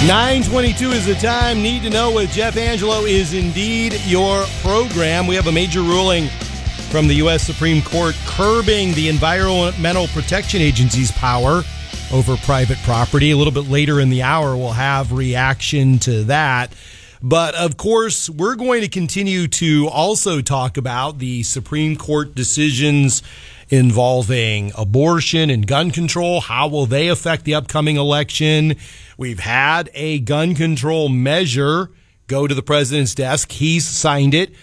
9:22 is the time. Need to Know with Jeff Angelo is indeed your program. We have a major ruling from the U.S. Supreme Court curbing the Environmental Protection Agency's power over private property. A little bit later in the hour, we'll have reaction to that. But, of course, we're going to continue to also talk about the Supreme Court decisions involving abortion and gun control. How will they affect the upcoming election? We've had a gun control measure go to the president's desk. He's signed it.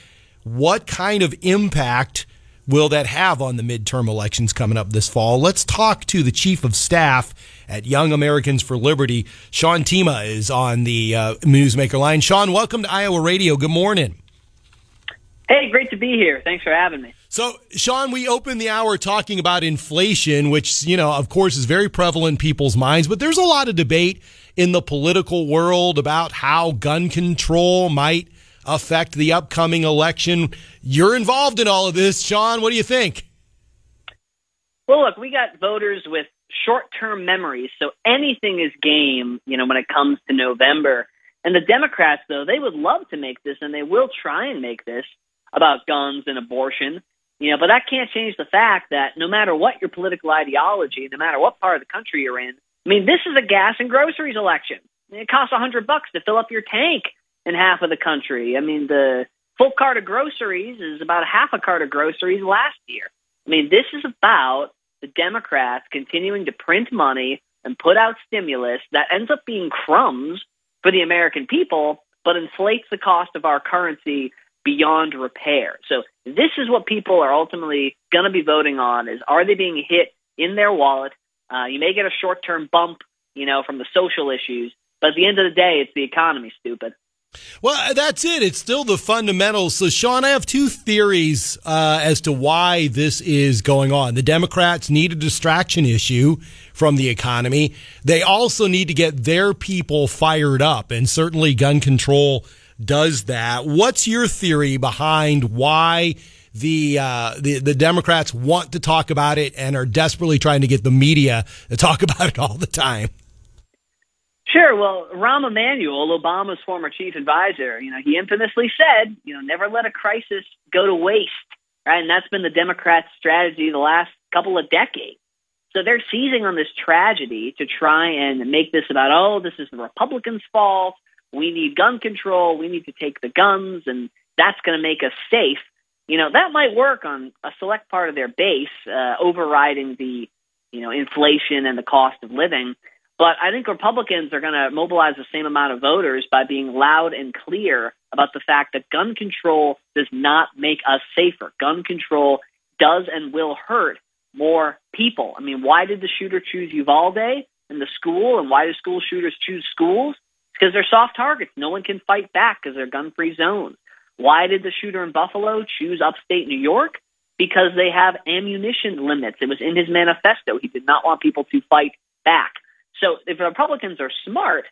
What kind of impact will that have on the midterm elections coming up this fall? Let's talk to the chief of staff at Young Americans for Liberty. Sean Themea is on the Newsmaker line. Sean, welcome to Iowa Radio. Good morning. Hey, great to be here. Thanks for having me. So, Sean, we opened the hour talking about inflation, which, of course, is very prevalent in people's minds. But there's a lot of debate in the political world about how gun control might affect the upcoming election. You're involved in all of this. Sean, what do you think? Well, look, we got voters with short-term memories, so anything is game, when it comes to November. And the Democrats, though, they would love to make this, and they will try and make this about guns and abortion. But that can't change the fact that no matter what your political ideology, no matter what part of the country you're in, this is a gas and groceries election. It costs $100 to fill up your tank in half of the country. The full cart of groceries is about half a cart of groceries last year. This is about the Democrats continuing to print money and put out stimulus that ends up being crumbs for the American people, but inflates the cost of our currency beyond repair. So this is what people are ultimately going to be voting on: is are they being hit in their wallet? You may get a short-term bump, from the social issues, but at the end of the day, it's the economy, stupid. Well, that's it. It's still the fundamentals. So, Sean, I have two theories as to why this is going on. The Democrats need a distraction issue from the economy. They also need to get their people fired up, and certainly gun control does that. What's your theory behind why the Democrats want to talk about it and are desperately trying to get the media to talk about it all the time? Sure. Well, Rahm Emanuel, Obama's former chief advisor, he infamously said, never let a crisis go to waste, right? And that's been the Democrats' strategy the last couple of decades. So they're seizing on this tragedy to try and make this about, this is the Republicans' fault. We need gun control. We need to take the guns, and that's going to make us safe. That might work on a select part of their base, overriding the, inflation and the cost of living. But I think Republicans are going to mobilize the same amount of voters by being loud and clear about the fact that gun control does not make us safer. Gun control does and will hurt more people. Why did the shooter choose Uvalde and the school, and why do school shooters choose schools? It's because they're soft targets. No one can fight back because they're gun-free zones. Why did the shooter in Buffalo choose upstate New York? Because they have ammunition limits. It was in his manifesto. He did not want people to fight back. So if the Republicans are smart,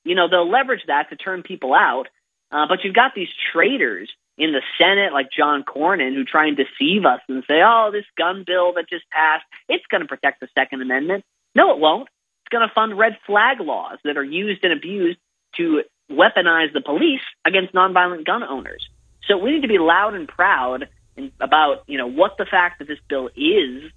they'll leverage that to turn people out. But you've got these traitors in the Senate like John Cornyn who try and deceive us and say, this gun bill that just passed, it's going to protect the Second Amendment. No, it won't. It's going to fund red flag laws that are used and abused to weaponize the police against nonviolent gun owners. So we need to be loud and proud about, what the fact that this bill is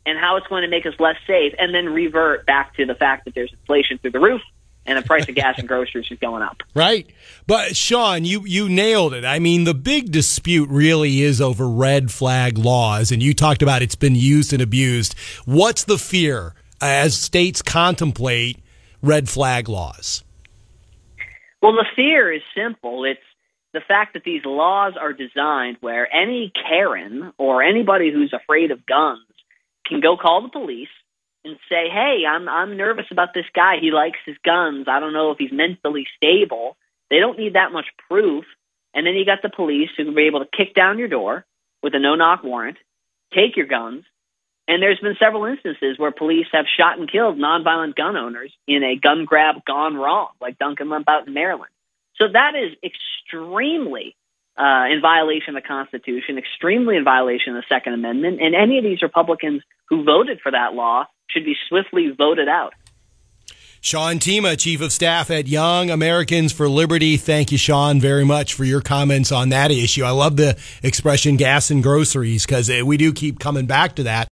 and how it's going to make us less safe, and then revert back to the fact that there's inflation through the roof and the price of gas and groceries is going up. Right. But, Sean, you nailed it. The big dispute really is over red flag laws, and you talked about it's been used and abused. What's the fear as states contemplate red flag laws? Well, the fear is simple. It's the fact that these laws are designed where any Karen or anybody who's afraid of guns can go call the police and say, hey, I'm nervous about this guy. He likes his guns. I don't know if he's mentally stable. They don't need that much proof. And then you got the police who can be able to kick down your door with a no-knock warrant, take your guns. And there's been several instances where police have shot and killed nonviolent gun owners in a gun grab gone wrong, like Duncan Lemp out in Maryland. So that is extremely in violation of the Constitution, extremely in violation of the Second Amendment, and any of these Republicans who voted for that law should be swiftly voted out. Sean Themea, Chief of Staff at Young Americans for Liberty. Thank you, Sean, very much for your comments on that issue. I love the expression gas and groceries because we do keep coming back to that.